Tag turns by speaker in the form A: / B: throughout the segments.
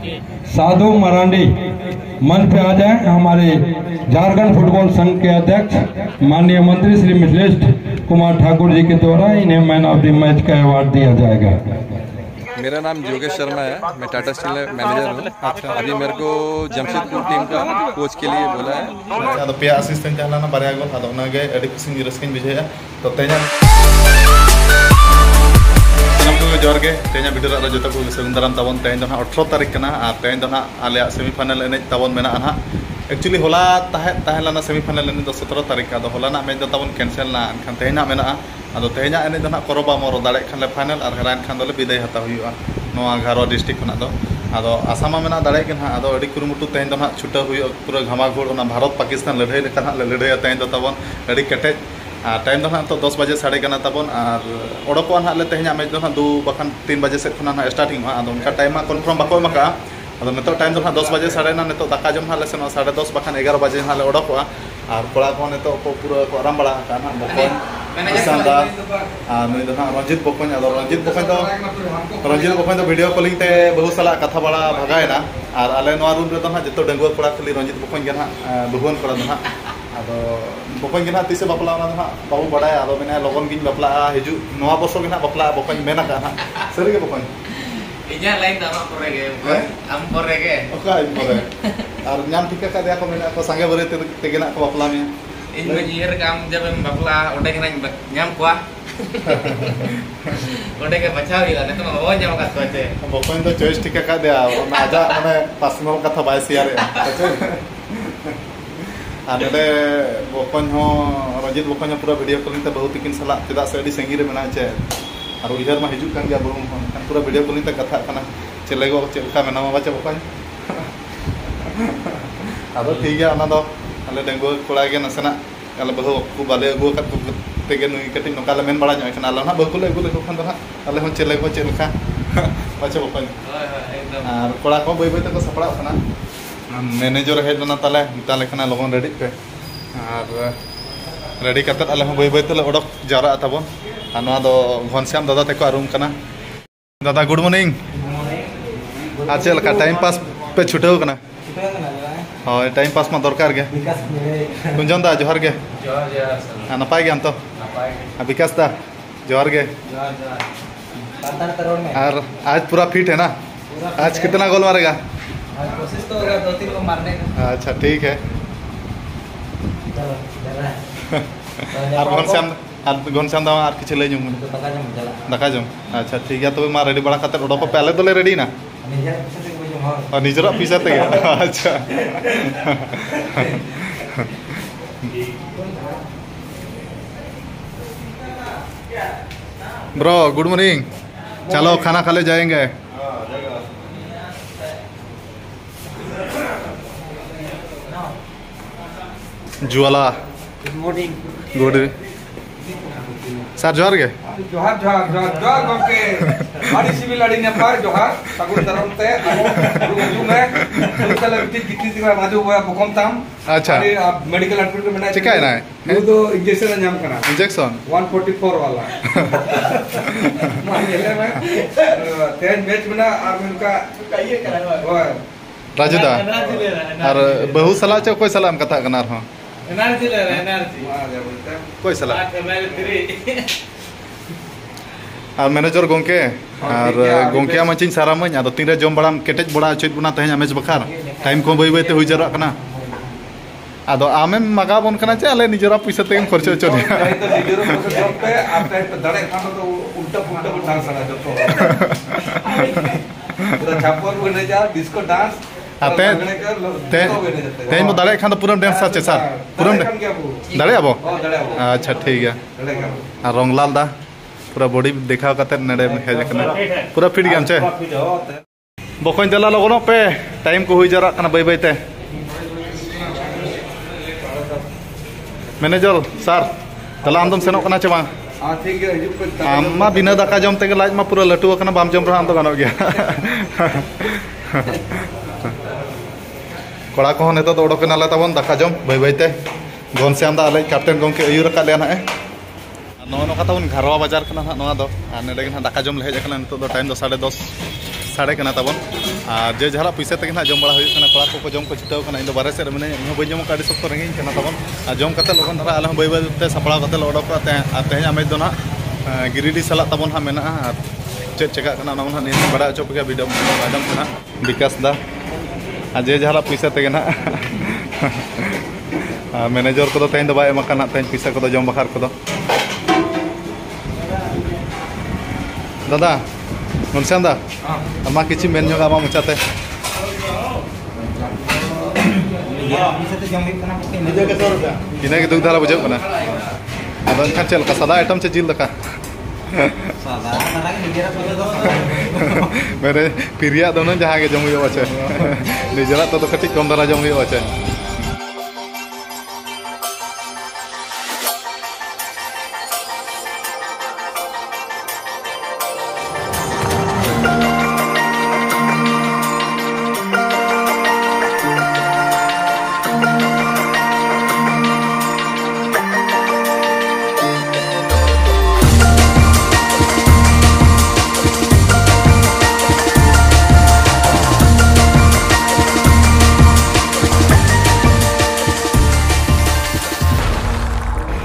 A: साधु मरांडी मंच पे आ जाएं। हमारे झारखंड फुटबॉल संघ के अध्यक्ष माननीय मंत्री श्री मिथिलेश कुमार ठाकुर जी के द्वारा इन्हें मैन ऑफ द मैच का अवार्ड दिया जाएगा।
B: मेरा नाम योगेश शर्मा है, मैं टाटा स्टील में मैनेजर हूँ। अच्छा, अभी मेरे को जमशेदपुर टीम का कोच के लिए बोला है।
C: अद पे असिस्टेंट हलाना बारे गोल अद उनागे अडी खुशी रस्किन बुझेया तो तेना को जोरगे तेना भिडियो रा जतो को सुंदरम तबन तेन दो 18 तारीख कना आ तेन दो आले सेमीफाइनल एने तबन मेना ना एक्चुअली होला ताहेलाना सेमीफाइनल एने दो 17 तारीख का होला मैच दो तबन कैंसिल ना खान तेना मेना अदो तेना एने दो करबा मरो दाड़े खान फाइनल और हरान खान दोले विदाय हता हुआ नोआ घारो डिस्ट्रिक्ट खना दो अदो आसामा मेना दाड़े के ना अदो अडी कुरुमुटु तेन दो छुटा हुआ पूरा घमाघोड़ ओना भारत पाकिस्तान लड़ाई लेका लड़ाई तेन दो तबन अडी केटे टाइम दो तो 10 बजे साढ़े गना तबन और ओडको ले तेना मैच दो 2 बखान 3 बजे से खुना स्टार्टिंग अदो उनका टाइम कन्फर्म बाको एमका अदो नितो टाइम दो 10 बजे साढ़े ना नितो दाका जम ले सेनो 10:30 बखान 11 बजे ले ओडको और कोड़ा को नितो पूरा को आराम बड़ा का ना बकोन संदा नुई दो रंजित बकोन अदो रंजित बकोन तो वीडियो कॉलिंग ते बहुत साला कथा बड़ा भगायना और आले नोआ रूम रे दो जतो डंगुआ कोड़ा खाली रंजित बकोन के ना बहुवन कोड़ा दो अदो बकोन के ना तीसे बपला ना बाबू बड़ाय अदो मेना लगन गिन बपला हिजु नोआ बसो के ना बपला बकोन मेना का ना सरी के बकोन
D: इजा लाइन दामा परे गे हम परे गे
C: ओका परे और नाम ठीक का दिया को मेना को संगे बरे ते ना को बपला में
D: इन बजीर काम जब हम बपला ओडे के नाम कोआ ओडे के बचाव ही लाने तो वो जाम का सोचे
C: बकोन तो चॉइस ठीक का दिया आजा माने पर्सनल कथा बाय शेयर आने बकोन हो रंजित बकोन पूरा वीडियो कॉलिंग ते बहुत किन सला चदा से अडी संगी रे मेना चे और इधर में हिजू कान गया बुरुम खान पूरा वीडियो कॉलिंग ते कथा खाना चलेगो चलका मेना बाचे बकोन आदो ठीक गया ना दो अले डेंगू कोड़ा के नसना अले बहु को बाले अगु का तेगे नुई कटिंग नोका ले मेन बड़ा ज खाना अले ना बहु ले अगु ले खान दो अले हो चलेगो चलका बाचे बकोन एकदम और कोड़ा को बई बई ते को सपड़ा खाना मैनेजर हेडना ताले ताले खाना लगन रेडी पे और रेडी करते अले बई बई तले ओडक जारा तबन आना दो घनश्याम दादा तक आरूम कना दादा गुड मॉर्निंग आज लका टाइम पास पे छुटाव कना हां टाइम पास में दरकार गे कुंजन दा जोहार गे जोहार नपाय गे हम तो नपाय विकास दा जोहार गे और आज पूरा फिट है ना आज कितना गोल मारेगा
D: कोशिश तो होगा 2-3 को मारने का।
C: अच्छा ठीक है और घनश्याम दा और किछ ले जुम दाका जम अच्छा ठीक है तो मा रेडी बड़ा खातर ओडो को पहले तो ले रेडी ना और निजरा पीछे ते अच्छा ब्रो गुड मॉर्निंग चलो खाना खा ले जाएंगे जुआला
D: गुड मॉर्निंग
C: गुड सर जोहार गे
E: जोहार जोहार जोहार जोहार गमके आड़ी सिविल आड़ी नेपाल जोहार सागुन तरमते रुजु में तुमतले कितनी दिगा बाजू हुआ बुकम ताम
C: अच्छा
E: अरे आप मेडिकल एडमिट को मेना
C: चिका है ना
E: वो तो इंजेक्शन नाम करना
C: इंजेक्शन
E: 144 वाला मान ले मैं तेज मैच बना और उनका कहिए करा
C: राजुदा और बहु सला च कोई सलाम कथा कनार हो
D: एनर्जी ले रहा एनर्जी
C: कोई सला और मैनेजर गोंके और गोंकिया मचिन सारा मन आदो तीन रे जम बड़ा केटेज बड़ा चोट बना तहें मैच बखार टाइम को बई बई ते हुई जरा कना आदो आमे मगा बन कना चे अले निजरा पैसा तेम खर्च चो दिया
E: तो निजरो पैसा जॉब पे आप टाइम पे दड़े खानो तो उल्टा पुल्टा डांस करा जो तो पूरा छापर बने जा डिस्को डांस
C: आते ते मो दाड़े खान पूरम डांस साचे सर पूरम दाड़े आबो अच्छा ठीक है और रंगलाल दा पूरा बॉडी देखा कते नडे हेज कना पूरा फिट गम चे बखन चला लगनो पे टाइम को हुई जरा कना बई बई ते मैनेजर सर तला आमदम सेनो कना चे बा
E: हां ठीक है हिजुक पे
C: आमा बिना दाका जम ते लाज मा पूरा लटू कना बाम जम रहा हम तो गानो गया कोड़ा को नेतो तो ओडक नाला तबन दाका जम बई बई ते घनश्याम दा आले कैप्टन गोंके अयुर का लेना है नो नो कता घरवा बाजार कना ना नो दो नेडे दाका जम ले हेज कना तो टाइम दो 10:30 साढ़े कना तबन और जे जहाँ पैसा तक ना जम बड़ा कड़ा को जम को छुटाव इन बारे से मैं इन बी जम का सख्त रेंगे तबन और जम करते लगन धारा आल बै बै सापड़ा उड़ोका तेज मैच दो ना गिरिडी साला तबन हाँ मेना चेक चेका बड़ा चो पे वीडियो मैडम को विकास दा और जे जहाँ पैसा तक ना मैनेजर को तेज दो बाय तेज पैसा को जम बखार को दादा मनसान दा आमा किसी मेन जो आमा मुचाते इना के दुख धारा बुझे बना अदन खान चल का सादा आइटम से जिल दका मेरे पिरिया दोनों जहाँ के जम हुआ छे निजरा तो कटी कम धारा जम हुआ छे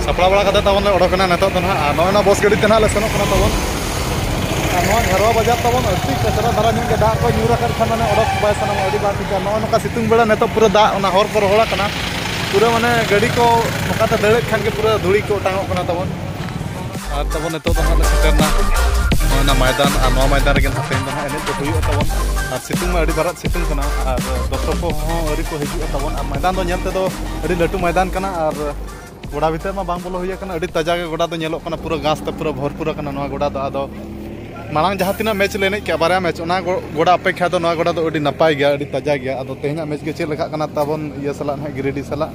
C: सापड़ा बड़ा तबन उड़ोकना नित ना बस गाड़ी तेना सेन तबन घरवा बाजार तबन अति कचरा धारा के दाग को ᱧᱩᱨ आकर माने उड़ोक बै साना अड़ी बार नौका सितुंग बेड़ा नित पूरा दाग हर को रोहड़ा पूरा माने गाड़ी को नौकाते दड़े खान के पूरा धूड़ी को टांगों तबन और तबन नित सेटरना मैदान और मैदान रे तेज एने तबन और सितुंग में बारात सितुंग और दर्शक को अड़ी को हिजुआ तबन और मैदान अड़ी लाटू मैदान और गोड़ा भीतर में बांग बोलो हुई ताजा के गोड़ा तो पूरा घास तो पूरा भरपूर गोड़ा तो मांग जहाँ तीना मैच लेने के बारे मैच गोड़ा अपेक्षा तो गोड़ा तो नपाय गया ताजा गया अब तेज मैच के चलका तबन ये साला गिरिडी साला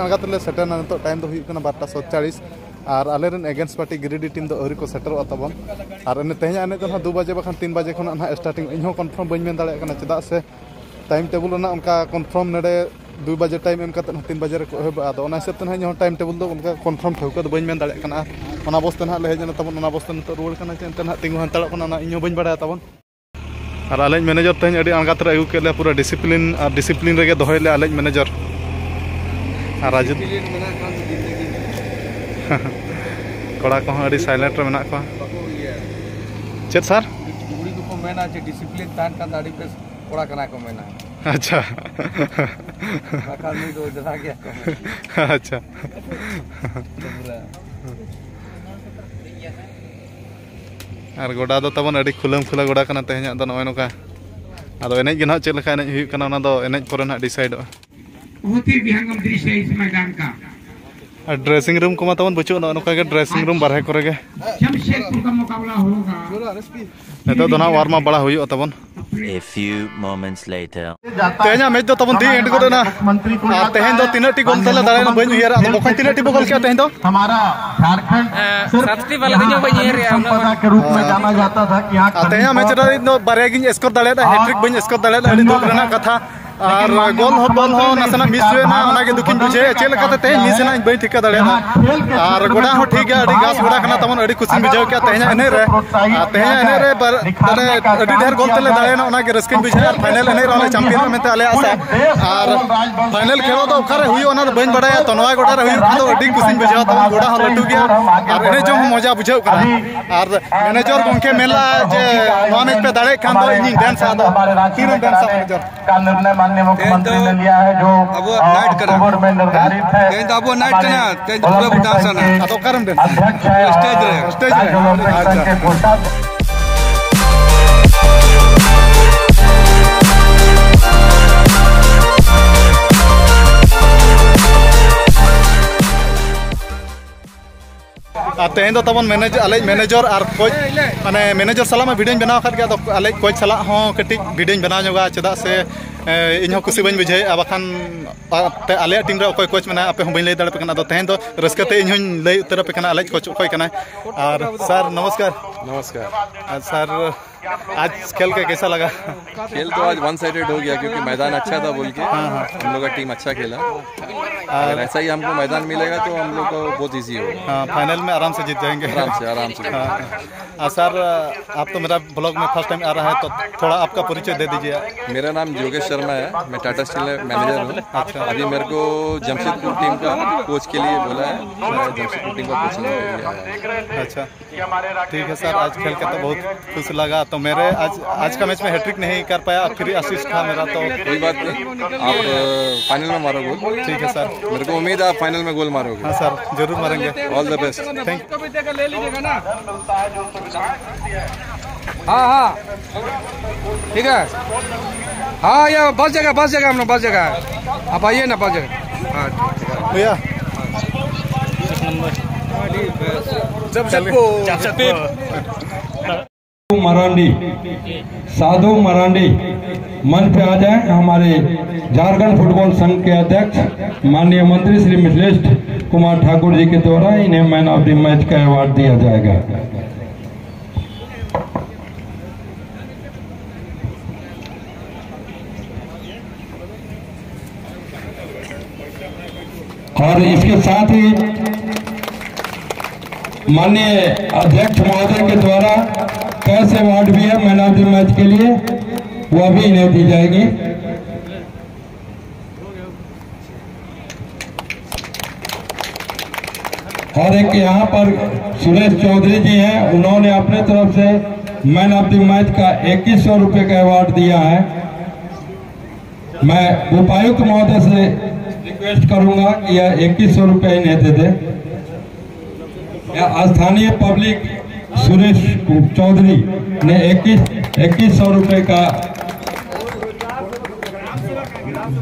C: आगाते सेटरना नित टाइम तो 12:47 और आलेरन एगेंस्ट पार्टी गिरिडी टीम तो अरी को सेटरों तबन और तेज एने तो 2 बजे बखान 3 बजे खुना स्टार्टिंग इन कन्फर्म बी मेन दाड़ा चेदा से टाइम टेबल उनका कन्फर्म नड़े 2 बजे टाइम एम 3 बजे को एहब हिसाब से इन टाइम टेबल तो उनका कन्फर्म ठेका तो बी मेन दाड़ा बस्ते ना ले हजना तबन बस्ते नित रुआड़ चेंते तिंगू हांतड़ा इन बी बड़ा तबन और आले मैनेजर तेज अड़ी आंगाते अगू के पूरा डिसिप्लिन रेगे दोहले आले मैनेजर और राजू कड़ा को अड़ी साइलेंट रे मेना को चेत सर
E: को मेना डिसिप्लिन तान का दाड़ी पे कड़ा कना को मेना
C: अच्छा
E: नहीं तो जरा गया
C: अच्छा और गोड़ा दो तबन अड़ी खुलम खुला गोड़ा कना तेज दो नय नोका आदो एनेज गे ना चेक लेखा एनेज हुई कना ना दो एनेज पर ना डिसाइड
F: बहुत ही विहंगम दृश्य है इस मैदान का
C: ड्रेसिंग रूम को तबन बचो नोका के ड्रेसिंग रूम बारहे करे गे
F: जमशेदपुर का मुकाबला होगा
C: नितो दो ना वार्म अप बड़ा हुई तबन
G: A few moments later.
C: Tej match दो तबन दी एंड को ना तेज दो 3 टी गोल तले दाड़ा बई उयरा बखन 3 टी गोल किया तेज दो
H: हमारा झारखंड
D: सातटी वाला दिन बई
H: संपदा के रूप में जाना जाता था कि यहां
C: तेज मैच रे दो बारे गिन स्कोर दाड़ा हैट्रिक बई स्कोर दाड़ा अड़ी दुख रना कथा और गोल हो बॉल हो नसना मिस हुएना ओना के दुखिन बुझे चेलकाते तेज मिसना बई ठिका दाड़ा और गोड़ा हो ठीक है अड़ी घास गोड़ा कना तबन अड़ी खुशी बुझाव के तेज एने रे अड़ी ढेर गोल तले दाड़ा ओना के रस्किन बुझे और फाइनल एने रे चैंपियन में आले आशा और फाइनल खेलो तो ओखारे हुई ओना बई बड़ा तो नवा गोड़ा रे हुई तो अड़ी खुशी बुझाव तबन गोड़ा हो लटू गया और एने जो मजा बुझाव करा और मैनेजर गोंके मेला जे नवा मैच पे दाड़े खान दो इन डांस आदो तीन डांस मैनेजर
H: का निर्णय माननीय मुख्यमंत्री ने लिया है जो
E: अब नाइट करा
H: ओवर में निर्धारित है
E: तेज अब नाइट कना तेज पूरा डांस आना
C: तो करम दे
H: अध्यक्ष है
C: स्टेज रे
H: के घोषणा
C: तेज तबन मैनेजर और कोच माने मैनेजर साला में वीडियो बनाव खाद गया तो आले कोच साला कटी वीडियो बनाव जोगा चेदा से इन कुछ बी बुझे बखान आले टीम रे अकोय कोच में आपे बी लै दाड़े पे तेहन तो रस्कते इन लै उतर पे आले कोच अकोय और सर नमस्कार।
B: नमस्कार
C: सर, आज खेल के कैसा लगा?
B: खेल तो आज वन साइडेड हो गया क्योंकि मैदान अच्छा था बोल के। हम लोग का टीम अच्छा खेला और ऐसा ही हमको मैदान मिलेगा तो हम लोग को बहुत इजी होगा।
C: फाइनल में आराम से जीत जाएंगे।
B: आराम से।
C: सर, आप तो मेरा ब्लॉग में फर्स्ट टाइम आ रहा है तो थोड़ा आपका परिचय दे दीजिए।
B: मेरा नाम जोगेश शर्मा है, मैं टाटा स्टील में मैनेजर हूँ। अभी मेरे को जमशेदपुर टीम का कोच के लिए बोला है, मैं जमशेदपुर टीम का कोचिंग के लिए आया।
C: अच्छा, ठीक है सर। आज खेल के तो बहुत खुश लगा। तो मेरे आज का मैच में हैट्रिक नहीं कर पाया, फ्री असिस्ट था मेरा। तो
B: कोई बात नहीं, आप फाइनल में मारो गोल।
C: ठीक है सर,
B: मेरे को उम्मीद है आप फाइनल में गोल मारोगे।
C: हाँ सर, जरूर मारेंगे।
B: All the best.
C: Thank you.
E: ले लीजिएगा ना। हाँ ठीक है। हाँ, ये बस जगह हम लोग बस जगह आप आइए ना, बस जगह। हाँ
C: भैया
A: मरांडी, साधु मरांडी मंच पे आ जाए। हमारे झारखंड फुटबॉल संघ के अध्यक्ष माननीय मंत्री श्री मिथिलेश कुमार ठाकुर जी के द्वारा इन्हें मैन ऑफ द मैच का अवार्ड दिया जाएगा। और इसके साथ ही माननीय अध्यक्ष महोदय के द्वारा कैश अवार्ड भी है मैन ऑफ द मैच के लिए, वह भी इन्हें दी जाएगी। और एक यहाँ पर सुरेश चौधरी जी हैं, उन्होंने अपने तरफ से मैन ऑफ द मैच का 2100 रुपये का अवार्ड दिया है। मैं उपायुक्त महोदय से रिक्वेस्ट करूंगा कि यह 2100 रुपये इन्हें दे दे। स्थानीय पब्लिक सुरेश चौधरी ने 2100 रुपये का,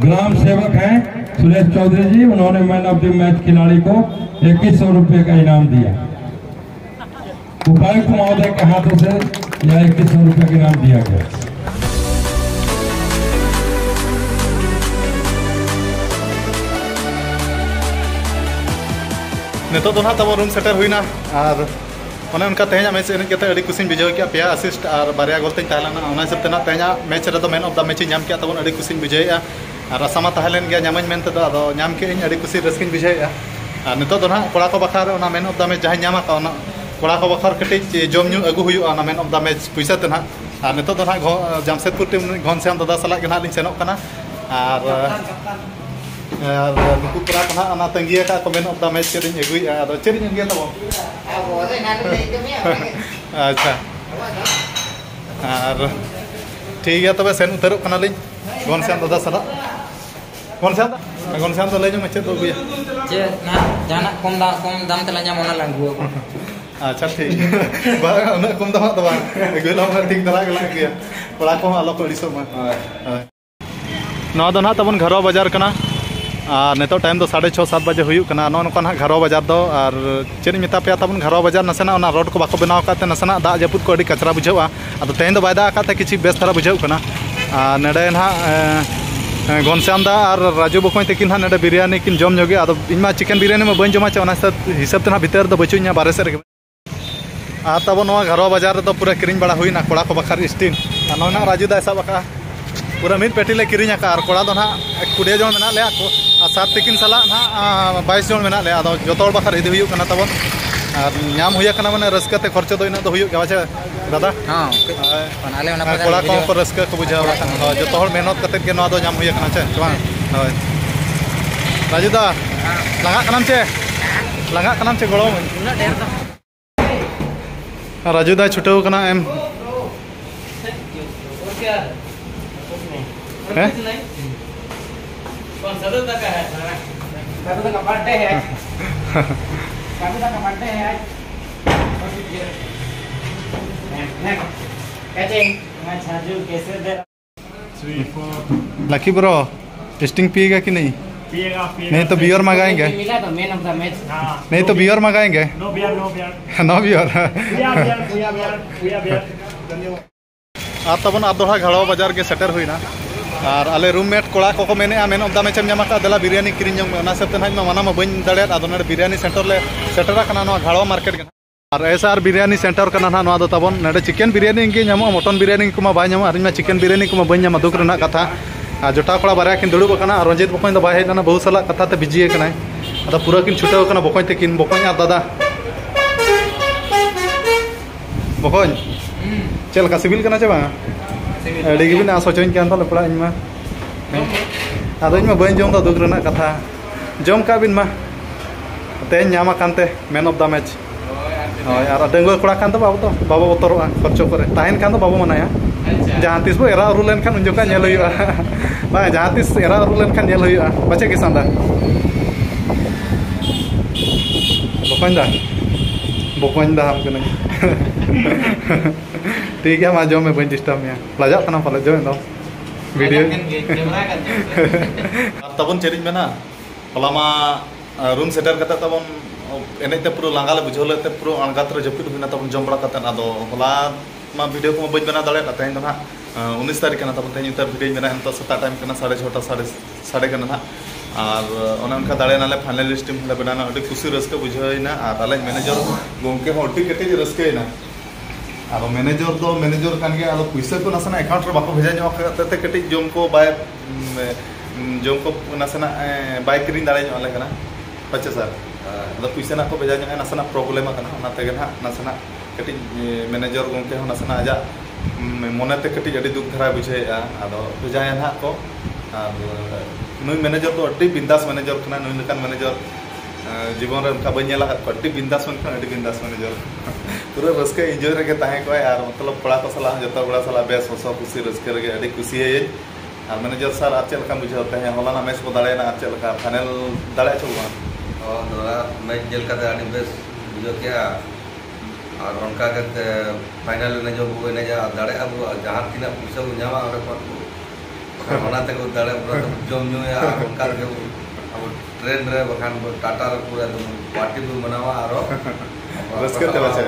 A: ग्राम सेवक हैं सुरेश चौधरी जी, उन्होंने मैन ऑफ द मैच खिलाड़ी को 2100 रुपये का इनाम दिया। उपायुक्त महोदय के हाथों से यह 2100 रुपये का इनाम दिया गया।
C: नितो तो ना तब रूम सेटर हुई ना और उन्हें उनका तेज मैच एन के खुशी बुझे क्या पे असिस्ट और बारे गोल तीन तहना हिसाब से तेज मैच रे मैन ऑफ द मैच नाम किया तब खुशी बुझे और आसामा तहलेन गया नाम मेनते नाम के खुशी रस्क बुझे और नितो तो ना कड़ा को बखार मैन ऑफ द मैच जहाँ नाम कड़ा को बखार कटी जम न्यू अगू हुआ मैन ऑफ द मैच पैसा ते ना और नितो तो ना जमशेदपुर टीम घनश्याम दादा साला के लिंग सेनों और नुकु करा को ना तंगिया का मैन ऑफ द मैच के अगुआ और चेरिंग गया तब। अच्छा, और ठीक है तब सेन उतरों कना लिंग घनश्याम दादा साला। घनश्याम तो लैजो चेक अगुया
D: चे ना जाना कम दाम ते लाजा मोना लागू।
C: अच्छा ठीक है, कम दाम तो अगुला ठीक धरा गया कड़ा को आलो को अड़ीसो ना दो ना तबन घरो बाजार कना और नितो टाइम तो 6:30-7 बजे हुआ नौका ना घरो बाजार दो और चेक मेता पे तब घरो बाजार नासेना रोड को बाको बनाव करते नासेना दाग जापुद को कचरा बुझा अब तेज तो बैदा किसी बेस धारा बुझा नडे ना घनश्याम दा और राजू बकोई तकिन ना नडे बिरयानी किन जम जोगे अब इन चिकेन बिरयानी में बन जमा हिसाब से भीतर तो बचुना बारे से तब घरो बाजार तो पूरा किरिंग बड़ा हुई कड़ा को बखार स्टीन ना राजू दा सब पूरा मिट पेटी ले किरिंग और कड़ा तो ना 20 जन में ले और 7 तकिन साला ना 22 जन में ले जो बखार इदी हुई तब और नाम हुआ मैंने रस्कते खर्चो तो इना हुआ दादा। हाँ, कड़ा को रस्क को बुझा जो मेहनत करते नाम हुआ चे राजू दा लंगा चे गड़ो राजू दा छुटाव एम लकी ब्रो टेस्टिंग पिएगा कि नहीं? नहीं तो बियर मंगाएंगे। नहीं तो बियर मंगाएंगे। No beer. आप तब आप दोड़ा घड़ो बाजार के सेटर हुई ना और आले रूममेट कोड़ा को मेने मेन ऑफ द मैच नामा का दला बिरयानी किरिंग जोंग में सेते नाज माना मा बन दाड़े आदो नडे बिरयानी सेंटर ले सेटरा कना नो घाड़वा मार्केट और एसआर बिरयानी सेंटर कना ना नो ताबन नडे चिकेन बिरयानी इंगे नामो मटन बिरयानी को मा बाय नामो आरिमा चिकेन बिरयानी को मा बन नामा दुख रना कथा जोटा कोड़ा बारे किन दुड़ुब कना रंजित बकॉय दो बाय हेना बहु साला कथा ते बिजी कना अदा पूरा किन छुटाव कना बकॉय ते किन बकॉय आ दादा बकॉय चल का सिविल कना चबा अड़ी गिबिन आ सोचोइन कान तले पड़ा इनमा आदो इनमा बन जोम दा दुख रना कथा जोम का बिन मा ते Nyama कानते man of the match होय आर डेंगो कोड़ा कान तो बाबू बोतरोआ खर्चो करे ताहेन कान तो बाबू मनाया जहां तिस बो एरा उरु लेन खान उनजोका नेल हुआ बा जहां तिस एरा उरु लेन खान नेल हुआ बचे के सांदा बोकंदा हम कने ठीक है मा जो में बन डिस्टर्ब में लाजा कना फले जो दो वीडियो तबन चेरिज में ना पलामा रूम सेटर कता तबन एनेते पुरो लांगाले बुझोलेते पुरो अणगात्र जपिद हुना तबन जमबड़ा कता आदो होला मा वीडियो को बन बना दाड़े तहेन दो ना 19 तारीख कना तबन तेन उतर वीडियो मेना तो सता टाइम कना 6:30 साढ़े कना ना और उनका दाड़े नाले फाइनलिस्ट टीम ले बनाना अडी खुशी रस्के बुझाइना और आले मैनेजर गोंके हो अडी केटे रस्केना और मैनेजर कान के आलो पैसा को नसना अकाउंट रे बाको भेजा ते कटी जोम को बाय जोम को नसना बाय क्रीन दाड़े जो आले कना 50,000 अदा पैसा ना को भेजा जो नसना प्रॉब्लम कना ना तेगे ना नसना कटी मैनेजर गोंके हो नसना आजा मने ते कटी अडी दुख धरा बुझाइया आदो भेजाया ना को नुई मैनेजर तो अड्डी बिंदास मैनेजर कना नुई लकान मैनेजर जीवन रे उनका बनेला अड्डी बिंदास मैनेजर पूरा रस्के एंजॉय रे ताहे को यार मतलब पड़ा को सला जतो बड़ा सला बेस हसो खुशी रस्के रे अड्डी खुशी है और मैनेजर सर आज चलका बुझाते हैं होला ना मैच को दाड़े ना आज चलका फाइनल दाड़े चलवा
I: और दोरा मैच जेल का अड्डी बेस बुझो क्या और उनका के फाइनल ने जो वो ने दाड़े अब जहां तीना पैसा न्यामा और बनाते को दाड़े पूरा जम न्यू या उनका के अब ट्रेन रे बखान टाटा रे पूरा पार्टी भी मनावा आरो
C: रस्के ते बचे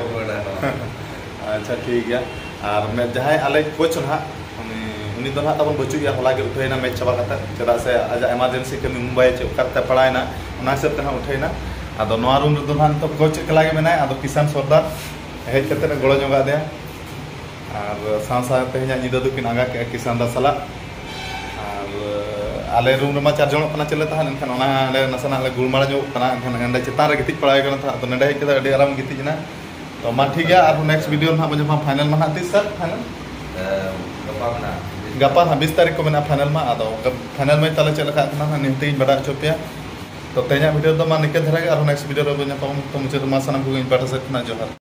C: अच्छा ठीक है और मैं जहां आले कोच ना उनी तो ना तबन बचु या होला के उठैना मैच चबा कता चदा से आज इमरजेंसी के मुंबई चे करते पड़ायना ना से तहा उठैना आदो नवा रूम रे तो ना तो कोच एकला के मेना आदो किसान सरदार हेज कते गळो जोगा दे और सांसा तेहना निदा दुकिन आगा के किसान दा सला आले रूम रमा चार जण कना चले तहन एनखान ओना आले नसना आले गुलमारा जो कना एनखान गंडा चितान रे गितिज पड़ाय कना था तो नडे हेज के अडी आराम गितिज ना तो मा ठीक है और नेक्स्ट वीडियो ना बजे फाइनल मा हाती सर फाइनल गपा 20 तारीख को मेना फाइनल मा आदो फाइनल में तले चले का ना निहते बड़ा चोपिया तो तेजा वीडियो तो मा निके धरा और नेक्स्ट वीडियो रे बजे तो मुझे तो मा सनम को इन पाटा से ना जोहार